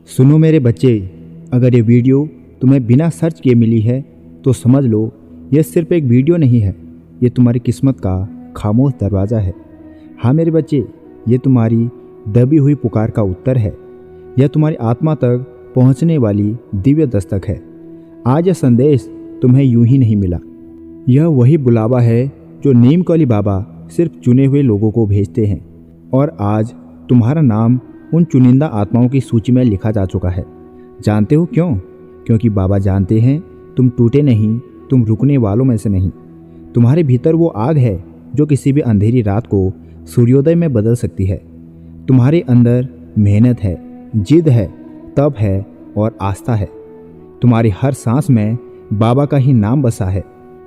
सुनो मेरे बच्चे, अगर ये वीडियो तुम्हें बिना सर्च किए मिली है तो समझ लो यह सिर्फ एक वीडियो नहीं है, ये तुम्हारी किस्मत का खामोश दरवाज़ा है। हाँ मेरे बच्चे, ये तुम्हारी दबी हुई पुकार का उत्तर है। यह तुम्हारी आत्मा तक पहुंचने वाली दिव्य दस्तक है। आज यह संदेश तुम्हें यूं ही नहीं मिला। यह वही बुलावा है जो नीम कौली बाबा सिर्फ चुने हुए लोगों को भेजते हैं। और आज तुम्हारा नाम उन चुनिंदा आत्माओं की सूची में लिखा जा चुका है। जानते हो क्यों? क्योंकि बाबा जानते हैं तुम टूटे नहीं, तुम रुकने वालों में से नहीं। तुम्हारे भीतर वो आग है जो किसी भी अंधेरी रात को सूर्योदय में बदल सकती है। तुम्हारे अंदर मेहनत है, जिद है, तप है और आस्था है। तुम्हारी हर सांस में बाबा का ही नाम बसा है।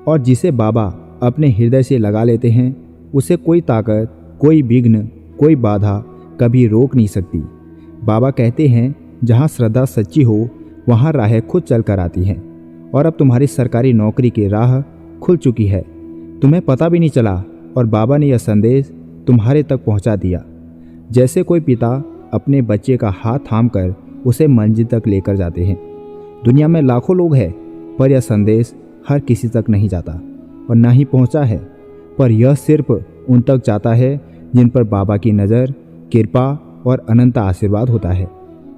और जिसे बाबा अपने हृदय से लगा लेते हैं उसे कोई ताकत, कोई विघ्न, कोई बाधा कभी रोक नहीं सकती। बाबा कहते हैं जहाँ श्रद्धा सच्ची हो वहाँ राहें खुद चल कर आती हैं। और अब तुम्हारी सरकारी नौकरी की राह खुल चुकी है। तुम्हें पता भी नहीं चला और बाबा ने यह संदेश तुम्हारे तक पहुँचा दिया। जैसे कोई पिता अपने बच्चे का हाथ थामकर उसे मंजिल तक लेकर जाते हैं। दुनिया में लाखों लोग हैं पर यह संदेश हर किसी तक नहीं जाता और ना ही पहुंचा है। पर यह सिर्फ उन तक जाता है जिन पर बाबा की नज़र, कृपा और अनंत आशीर्वाद होता है।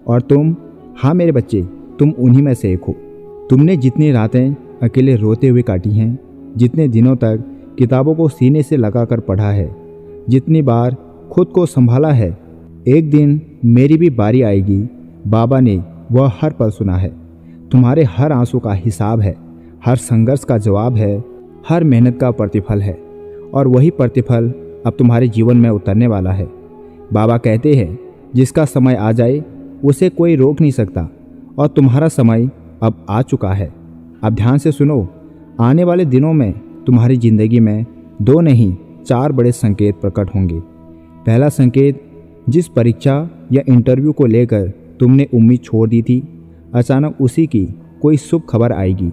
और तुम, हाँ मेरे बच्चे, तुम उन्हीं में से एक हो। तुमने जितनी रातें अकेले रोते हुए काटी हैं, जितने दिनों तक किताबों को सीने से लगाकर पढ़ा है, जितनी बार खुद को संभाला है, एक दिन मेरी भी बारी आएगी। बाबा ने वह हर पल सुना है। तुम्हारे हर आंसू का हिसाब है, हर संघर्ष का जवाब है, हर मेहनत का प्रतिफल है। और वही प्रतिफल अब तुम्हारे जीवन में उतरने वाला है। बाबा कहते हैं जिसका समय आ जाए उसे कोई रोक नहीं सकता। और तुम्हारा समय अब आ चुका है। अब ध्यान से सुनो, आने वाले दिनों में तुम्हारी ज़िंदगी में 2 नहीं 4 बड़े संकेत प्रकट होंगे। पहला संकेत, जिस परीक्षा या इंटरव्यू को लेकर तुमने उम्मीद छोड़ दी थी, अचानक उसी की कोई शुभ खबर आएगी।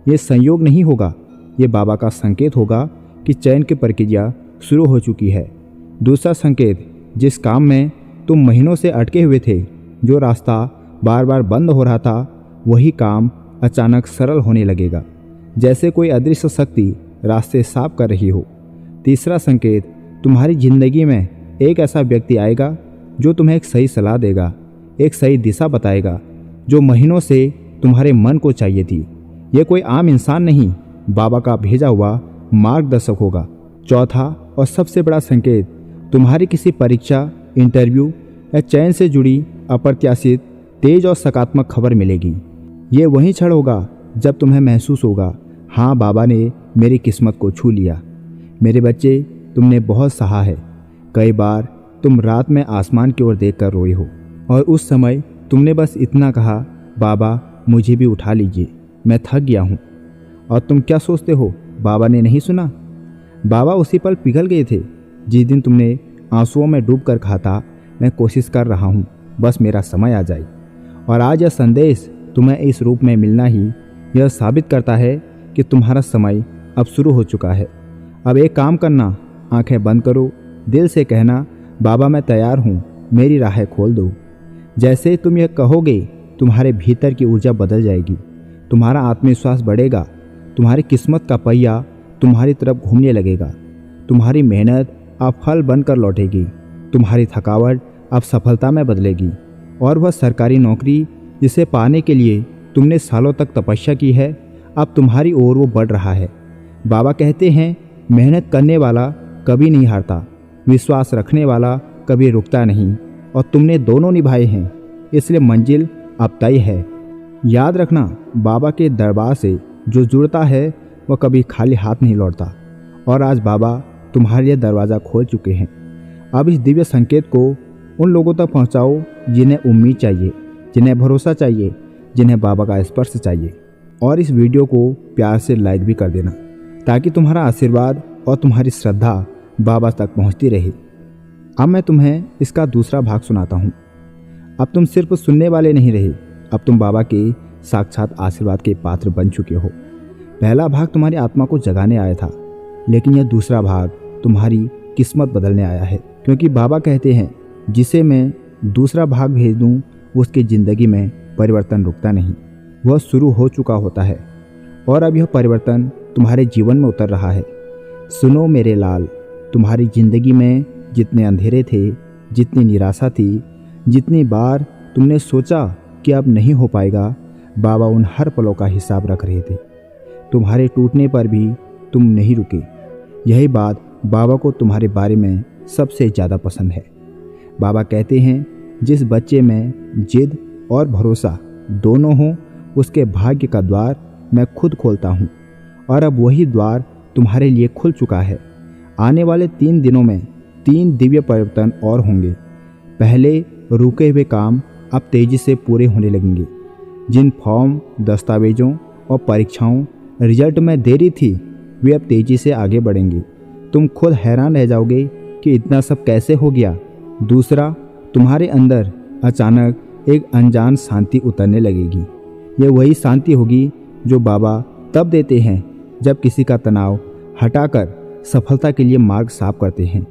ये संयोग नहीं होगा, ये बाबा का संकेत होगा कि चयन की प्रक्रिया शुरू हो चुकी है। दूसरा संकेत, जिस काम में तुम महीनों से अटके हुए थे, जो रास्ता बार बार बंद हो रहा था, वही काम अचानक सरल होने लगेगा, जैसे कोई अदृश्य शक्ति रास्ते साफ कर रही हो। तीसरा संकेत, तुम्हारी ज़िंदगी में एक ऐसा व्यक्ति आएगा जो तुम्हें एक सही सलाह देगा, एक सही दिशा बताएगा, जो महीनों से तुम्हारे मन को चाहिए थी। ये कोई आम इंसान नहीं, बाबा का भेजा हुआ मार्गदर्शक होगा। चौथा और सबसे बड़ा संकेत, तुम्हारी किसी परीक्षा, इंटरव्यू या चयन से जुड़ी अप्रत्याशित तेज और सकारात्मक खबर मिलेगी। ये वही क्षण होगा जब तुम्हें महसूस होगा, हाँ बाबा ने मेरी किस्मत को छू लिया। मेरे बच्चे, तुमने बहुत सहा है। कई बार तुम रात में आसमान की ओर देखकर रोए हो और उस समय तुमने बस इतना कहा, बाबा मुझे भी उठा लीजिए, मैं थक गया हूँ। और तुम क्या सोचते हो, बाबा ने नहीं सुना? बाबा उसी पल पिघल गए थे जिस दिन तुमने आंसुओं में डूब कर कहा था, मैं कोशिश कर रहा हूँ, बस मेरा समय आ जाए। और आज यह संदेश तुम्हें इस रूप में मिलना ही यह साबित करता है कि तुम्हारा समय अब शुरू हो चुका है। अब एक काम करना, आंखें बंद करो, दिल से कहना, बाबा मैं तैयार हूँ, मेरी राहें खोल दो। जैसे तुम यह कहोगे, तुम्हारे भीतर की ऊर्जा बदल जाएगी, तुम्हारा आत्मविश्वास बढ़ेगा, तुम्हारी किस्मत का पहिया तुम्हारी तरफ घूमने लगेगा। तुम्हारी मेहनत अब फल बनकर लौटेगी, तुम्हारी थकावट अब सफलता में बदलेगी। और वह सरकारी नौकरी जिसे पाने के लिए तुमने सालों तक तपस्या की है, अब तुम्हारी ओर वो बढ़ रहा है। बाबा कहते हैं मेहनत करने वाला कभी नहीं हारता, विश्वास रखने वाला कभी रुकता नहीं। और तुमने दोनों निभाए हैं, इसलिए मंजिल अब तय है। याद रखना, बाबा के दरबार से जो जुड़ता है वह कभी खाली हाथ नहीं लौटता। और आज बाबा तुम्हारे लिए दरवाज़ा खोल चुके हैं। अब इस दिव्य संकेत को उन लोगों तक पहुंचाओ जिन्हें उम्मीद चाहिए, जिन्हें भरोसा चाहिए, जिन्हें बाबा का स्पर्श चाहिए। और इस वीडियो को प्यार से लाइक भी कर देना ताकि तुम्हारा आशीर्वाद और तुम्हारी श्रद्धा बाबा तक पहुंचती रहे। अब मैं तुम्हें इसका दूसरा भाग सुनाता हूँ। अब तुम सिर्फ सुनने वाले नहीं रहे, अब तुम बाबा के साक्षात आशीर्वाद के पात्र बन चुके हो। पहला भाग तुम्हारी आत्मा को जगाने आया था, लेकिन यह दूसरा भाग तुम्हारी किस्मत बदलने आया है। क्योंकि बाबा कहते हैं जिसे मैं दूसरा भाग भेज दूँ उसकी ज़िंदगी में परिवर्तन रुकता नहीं, वह शुरू हो चुका होता है और अब यह परिवर्तन तुम्हारे जीवन में उतर रहा है। सुनो मेरे लाल, तुम्हारी ज़िंदगी में जितने अंधेरे थे, जितनी निराशा थी, जितनी बार तुमने सोचा कि अब नहीं हो पाएगा, बाबा उन हर पलों का हिसाब रख रहे थे। तुम्हारे टूटने पर भी तुम नहीं रुके। यही बात बाबा को तुम्हारे बारे में सबसे ज़्यादा पसंद है। बाबा कहते हैं, जिस बच्चे में जिद और भरोसा दोनों हों, उसके भाग्य का द्वार मैं खुद खोलता हूँ और अब वही द्वार तुम्हारे लिए खुल चुका है। आने वाले 3 दिनों में 3 दिव्य परिवर्तन और होंगे। पहले रुके हुए काम अब तेज़ी से पूरे होने लगेंगे। जिन फॉर्म, दस्तावेज़ों और परीक्षाओं रिजल्ट में देरी थी, वे अब तेज़ी से आगे बढ़ेंगे। तुम खुद हैरान रह जाओगे कि इतना सब कैसे हो गया। दूसरा, तुम्हारे अंदर अचानक एक अनजान शांति उतरने लगेगी। ये वही शांति होगी जो बाबा तब देते हैं जब किसी का तनाव हटाकर सफलता के लिए मार्ग साफ करते हैं।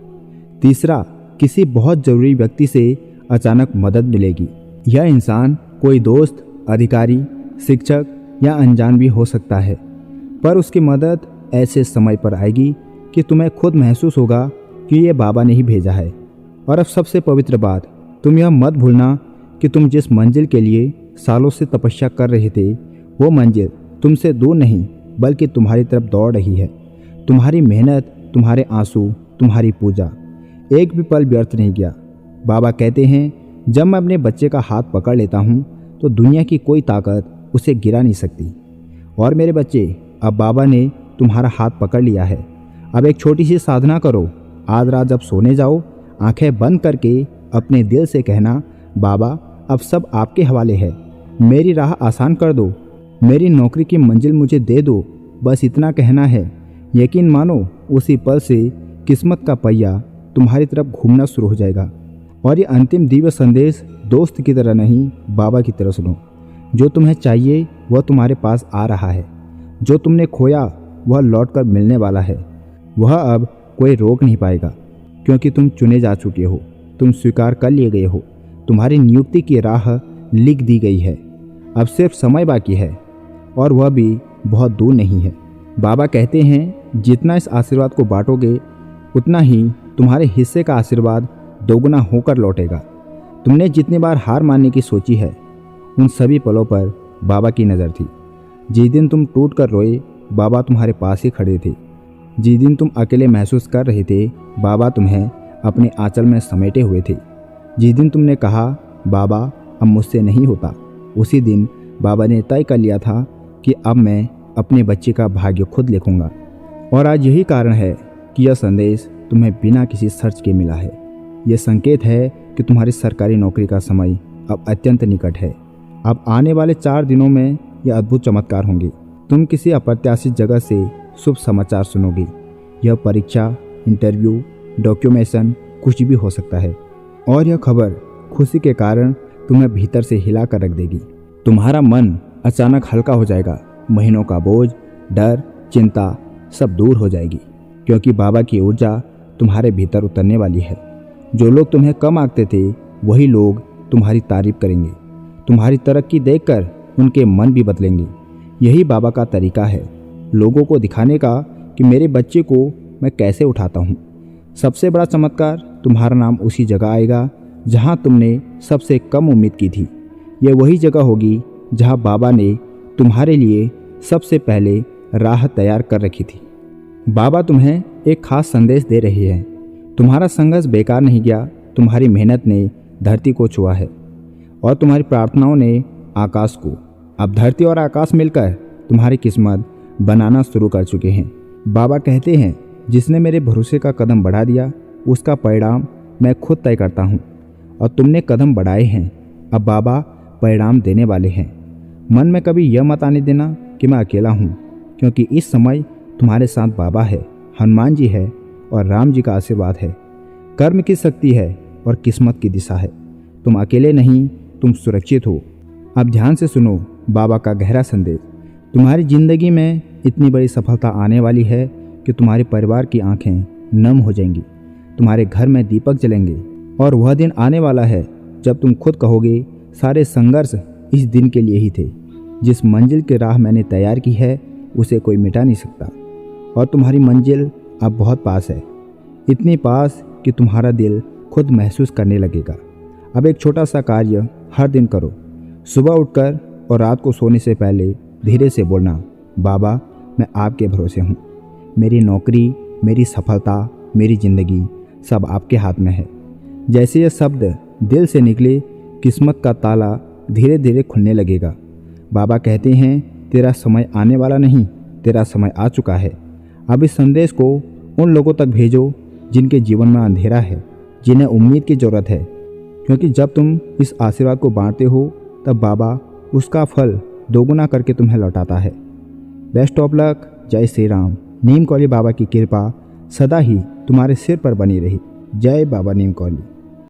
तीसरा, किसी बहुत ज़रूरी व्यक्ति से अचानक मदद मिलेगी। यह इंसान कोई दोस्त, अधिकारी, शिक्षक या अनजान भी हो सकता है, पर उसकी मदद ऐसे समय पर आएगी कि तुम्हें खुद महसूस होगा कि ये बाबा ने ही भेजा है। और अब सबसे पवित्र बात, तुम यह मत भूलना कि तुम जिस मंजिल के लिए सालों से तपस्या कर रहे थे, वो मंजिल तुमसे दूर नहीं बल्कि तुम्हारी तरफ दौड़ रही है। तुम्हारी मेहनत, तुम्हारे आंसू, तुम्हारी पूजा एक भी पल व्यर्थ नहीं गया। बाबा कहते हैं, जब मैं अपने बच्चे का हाथ पकड़ लेता हूँ तो दुनिया की कोई ताकत उसे गिरा नहीं सकती। और मेरे बच्चे, अब बाबा ने तुम्हारा हाथ पकड़ लिया है। अब एक छोटी सी साधना करो। आज रात जब सोने जाओ, आंखें बंद करके अपने दिल से कहना, बाबा अब सब आपके हवाले है। मेरी राह आसान कर दो, मेरी नौकरी की मंजिल मुझे दे दो। बस इतना कहना है। यकीन मानो, उसी पल से किस्मत का पहिया तुम्हारी तरफ घूमना शुरू हो जाएगा। और ये अंतिम दिव्य संदेश दोस्त की तरह नहीं, बाबा की तरह सुनो। जो तुम्हें चाहिए वह तुम्हारे पास आ रहा है। जो तुमने खोया वह लौट कर मिलने वाला है। वह अब कोई रोक नहीं पाएगा, क्योंकि तुम चुने जा चुके हो, तुम स्वीकार कर लिए गए हो। तुम्हारी नियुक्ति की राह लिख दी गई है। अब सिर्फ समय बाकी है, और वह भी बहुत दूर नहीं है। बाबा कहते हैं, जितना इस आशीर्वाद को बांटोगे, उतना ही तुम्हारे हिस्से का आशीर्वाद दोगुना होकर लौटेगा। तुमने जितनी बार हार मानने की सोची है, उन सभी पलों पर बाबा की नज़र थी। जिस दिन तुम टूट कर रोए, बाबा तुम्हारे पास ही खड़े थे। जिस दिन तुम अकेले महसूस कर रहे थे, बाबा तुम्हें अपने आंचल में समेटे हुए थे। जिस दिन तुमने कहा, बाबा अब मुझसे नहीं होता, उसी दिन बाबा ने तय कर लिया था कि अब मैं अपने बच्चे का भाग्य खुद लिखूंगा। और आज यही कारण है कि यह संदेश तुम्हें बिना किसी सर्च के मिला है। यह संकेत है कि तुम्हारी सरकारी नौकरी का समय अब अत्यंत निकट है। अब आने वाले 4 दिनों में यह अद्भुत चमत्कार होंगे। तुम किसी अप्रत्याशित जगह से शुभ समाचार सुनोगे। यह परीक्षा, इंटरव्यू, डॉक्यूमेंटेशन कुछ भी हो सकता है। और यह खबर खुशी के कारण तुम्हें भीतर से हिला कर रख देगी। तुम्हारा मन अचानक हल्का हो जाएगा। महीनों का बोझ, डर, चिंता सब दूर हो जाएगी, क्योंकि बाबा की ऊर्जा तुम्हारे भीतर उतरने वाली है। जो लोग तुम्हें कम आंकते थे, वही लोग तुम्हारी तारीफ करेंगे। तुम्हारी तरक्की देखकर उनके मन भी बदलेंगे। यही बाबा का तरीका है, लोगों को दिखाने का कि मेरे बच्चे को मैं कैसे उठाता हूँ। सबसे बड़ा चमत्कार, तुम्हारा नाम उसी जगह आएगा जहाँ तुमने सबसे कम उम्मीद की थी। यह वही जगह होगी जहाँ बाबा ने तुम्हारे लिए सबसे पहले राह तैयार कर रखी थी। बाबा तुम्हें एक खास संदेश दे रहे हैं। तुम्हारा संघर्ष बेकार नहीं गया। तुम्हारी मेहनत ने धरती को छुआ है और तुम्हारी प्रार्थनाओं ने आकाश को। अब धरती और आकाश मिलकर तुम्हारी किस्मत बनाना शुरू कर चुके हैं। बाबा कहते हैं, जिसने मेरे भरोसे का कदम बढ़ा दिया, उसका परिणाम मैं खुद तय करता हूँ। और तुमने कदम बढ़ाए हैं, अब बाबा परिणाम देने वाले हैं। मन में कभी यह मत आने देना कि मैं अकेला हूँ, क्योंकि इस समय तुम्हारे साथ बाबा है, हनुमान जी है और राम जी का आशीर्वाद है। कर्म की शक्ति है और किस्मत की दिशा है। तुम अकेले नहीं, तुम सुरक्षित हो। अब ध्यान से सुनो बाबा का गहरा संदेश। तुम्हारी जिंदगी में इतनी बड़ी सफलता आने वाली है कि तुम्हारे परिवार की आंखें नम हो जाएंगी। तुम्हारे घर में दीपक जलेंगे और वह दिन आने वाला है जब तुम खुद कहोगे, सारे संघर्ष इस दिन के लिए ही थे। जिस मंजिल की राह मैंने तैयार की है उसे कोई मिटा नहीं सकता और तुम्हारी मंजिल अब बहुत पास है, इतनी पास कि तुम्हारा दिल खुद महसूस करने लगेगा। अब एक छोटा सा कार्य हर दिन करो। सुबह उठकर और रात को सोने से पहले धीरे से बोलना, बाबा मैं आपके भरोसे हूँ। मेरी नौकरी, मेरी सफलता, मेरी ज़िंदगी सब आपके हाथ में है। जैसे ये शब्द दिल से निकले, किस्मत का ताला धीरे धीरे खुलने लगेगा। बाबा कहते हैं तेरा समय आने वाला नहीं, तेरा समय आ चुका है। अब इस संदेश को उन लोगों तक भेजो जिनके जीवन में अंधेरा है, जिन्हें उम्मीद की ज़रूरत है, क्योंकि जब तुम इस आशीर्वाद को बांटते हो तब बाबा उसका फल दोगुना करके तुम्हें लौटाता है। Best of luck. जय श्री राम। नीम कौली बाबा की कृपा सदा ही तुम्हारे सिर पर बनी रही। जय बाबा नीम कौली।